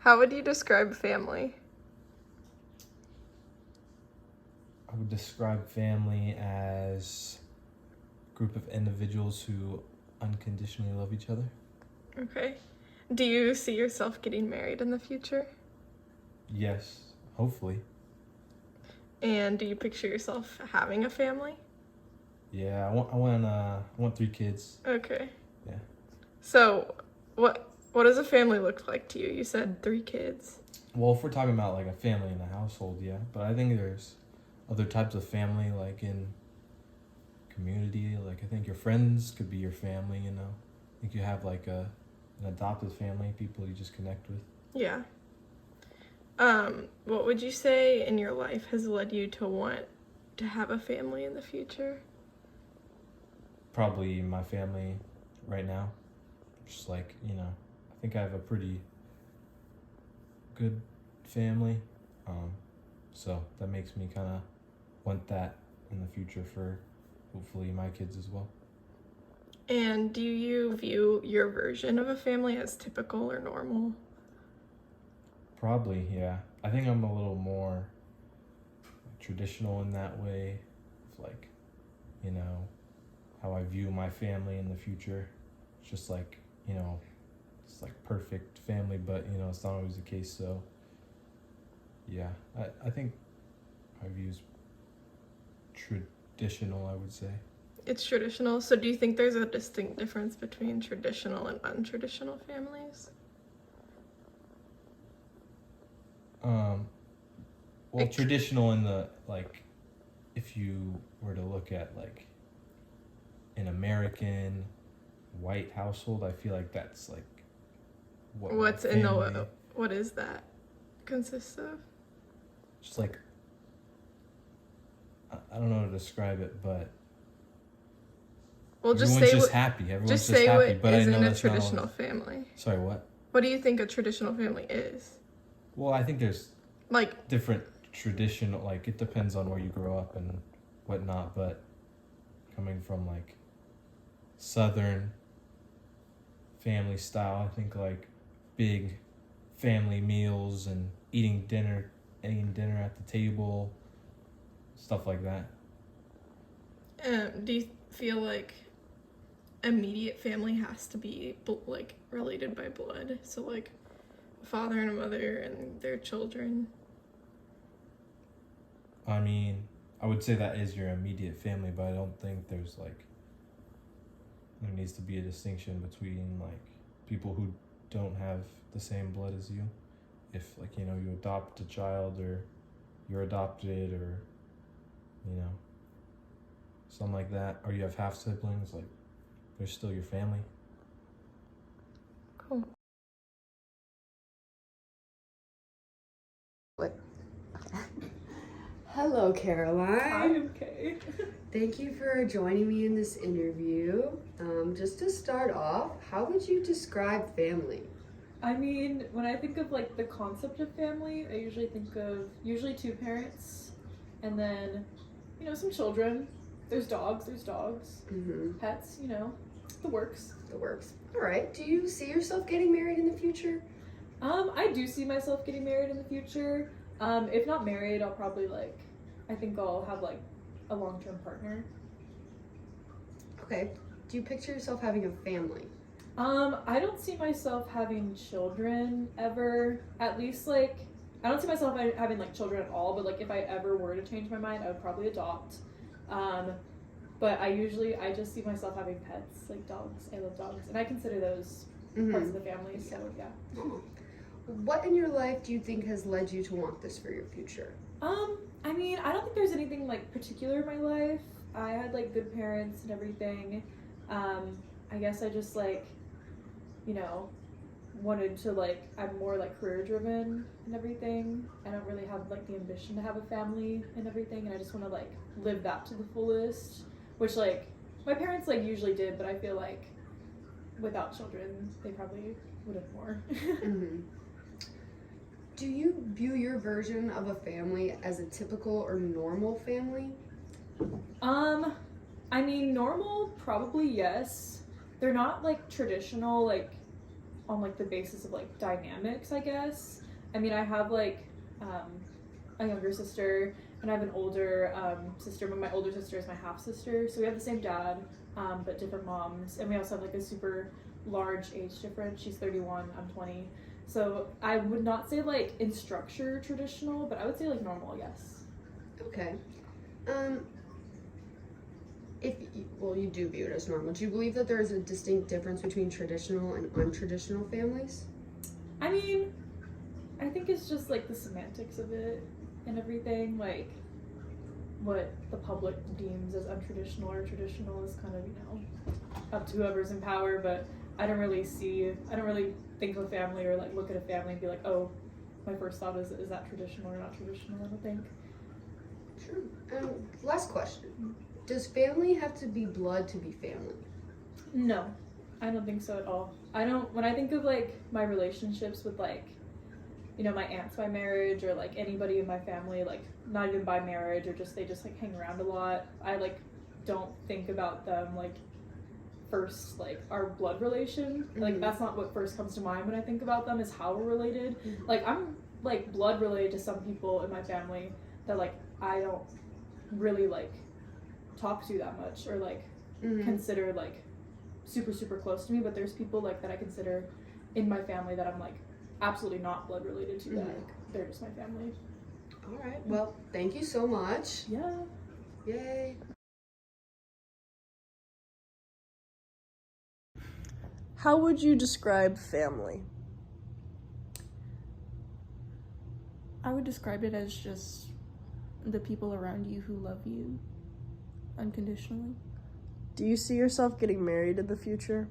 How would you describe family? I would describe family as a group of individuals who unconditionally love each other. Okay. Do you see yourself getting married in the future? Yes, hopefully. And do you picture yourself having a family? Yeah, I want 3 kids. Okay. Yeah. So, what does a family look like to you? You said 3 kids. Well, if we're talking about like a family in a household, yeah. But I think there's other types of family, like in community. Like I think your friends could be your family. I think you have like an adopted family, people you just connect with. Yeah. What would you say in your life has led you to want to have a family in the future? Probably my family right now. Just like, I think I have a pretty good family. So that makes me kind of want that in the future for hopefully my kids as well. And do you view your version of a family as typical or normal? Probably, yeah. I think I'm a little more traditional in that way. Of like, how I view my family in the future. It's just like, it's like perfect family, but it's not always the case. So yeah, I think my view's traditional, I would say. It's traditional. So do you think there's a distinct difference between traditional and untraditional families? Well, traditional in the, like, if you were to look at like an American white household, I feel like that's like what what is that consists of? Just like, I don't know how to describe it, but Well, everyone's just happy. Everyone's just say happy. what But I is know in a that's not traditional always... family. Sorry, what? What do you think a traditional family is? Well, I think there's Like different traditional, like it depends on where you grow up and whatnot, but coming from like Southern family style, I think like big family meals and eating dinner at the table, stuff like that. do you feel like immediate family has to be like related by blood? So like a father and a mother and their children. I mean, I would say that is your immediate family, but I don't think there needs to be a distinction between like people who don't have the same blood as you. If like, you adopt a child or you're adopted or, something like that, or you have half siblings, like they're still your family. Cool. Hello, Caroline. Hi, okay. Thank you for joining me in this interview. Just to start off, how would you describe family? I mean, when I think of like the concept of family, I usually think of 2 parents and then, some children. There's dogs, pets, the works. The works. All right. Do you see yourself getting married in the future? I do see myself getting married in the future. If not married, I'll probably I think I'll have like a long-term partner. Okay. Do you picture yourself having a family? I don't see myself having children ever. At least I don't see myself having like children at all, but like if I ever were to change my mind, I would probably adopt. But I just see myself having pets, like dogs. I love dogs, and I consider those parts of the family, so yeah. What in your life do you think has led you to want this for your future? I mean, I don't think there's anything like particular in my life. I had like good parents and everything. I guess I just wanted to I'm more like career driven and everything. I don't really have like the ambition to have a family and everything, and I just want to live that to the fullest, which my parents usually did, but I feel like without children they probably would have more. Mm-hmm. Do you view your version of a family as a typical or normal family? I mean, normal, probably yes. They're not traditional, on like the basis of like dynamics, I guess. I mean, I have like a younger sister, and I have an older sister, but my older sister is my half sister, so we have the same dad, but different moms, and we also have like a super large age difference. She's 31, I'm 20. So I would not say like in structure traditional, but I would say like normal, yes. Okay. You do view it as normal. Do you believe that there is a distinct difference between traditional and untraditional families? I mean, I think it's just like the semantics of it and everything, like what the public deems as untraditional or traditional is kind of, you know, up to whoever's in power, but I don't really think of a family or like look at a family and be like, oh, my first thought is that traditional or not traditional, I don't think. Sure. Last question. Does family have to be blood to be family? No, I don't think so at all. When I think of like my relationships with like, you know, my aunts by marriage or like anybody in my family, like not even by marriage or they just like hang around a lot, I like don't think about them like first like our blood relation. Like that's not what first comes to mind when I think about them, is how we're related. Like I'm like blood related to some people in my family that like I don't really like talk to that much or like consider like super super close to me, but there's people like that I consider in my family that I'm like absolutely not blood related to, that like they're just my family. All right, well, thank you so much. Yeah. Yay. How would you describe family? I would describe it as just the people around you who love you unconditionally. Do you see yourself getting married in the future?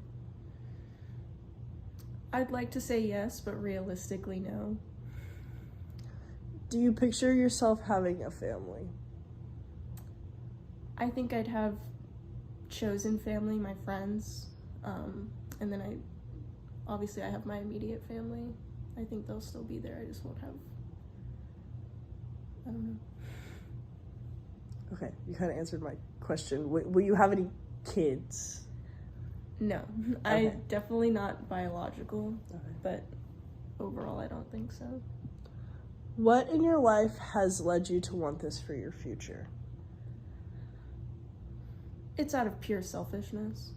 I'd like to say yes, but realistically, no. Do you picture yourself having a family? I think I'd have chosen family, my friends, and then I have my immediate family. I think they'll still be there. I just won't have, I don't know. Okay, you kind of answered my question. Will you have any kids? No, Okay. I definitely not biological, Okay. but overall I don't think so. What in your life has led you to want this for your future? It's out of pure selfishness.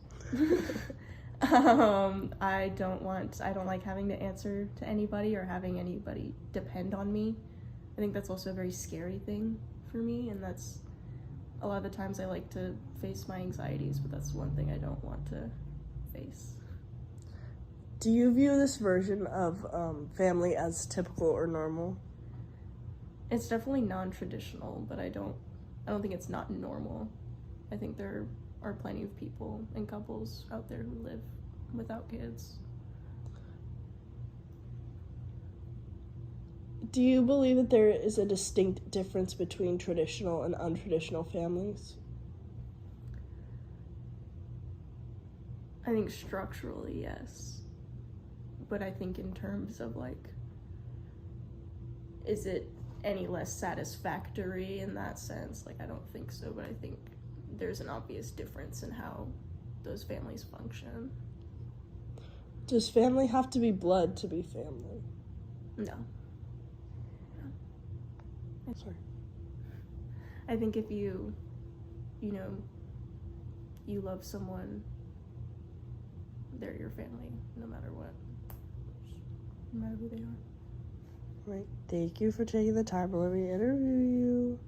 I don't like having to answer to anybody or having anybody depend on me. I think that's also a very scary thing for me, and that's a lot of the times I like to face my anxieties, but that's one thing I don't want to face. Do you view this version of family as typical or normal? It's definitely non-traditional, but I don't think it's not normal. I think there are plenty of people and couples out there who live without kids. Do you believe that there is a distinct difference between traditional and untraditional families? I think structurally, yes. But I think in terms of like, is it any less satisfactory in that sense? Like, I don't think so, but I think there's an obvious difference in how those families function. Does family have to be blood to be family? No. Sorry. I think if you love someone, they're your family, no matter what. No matter who they are. Right. Thank you for taking the time to let me interview you.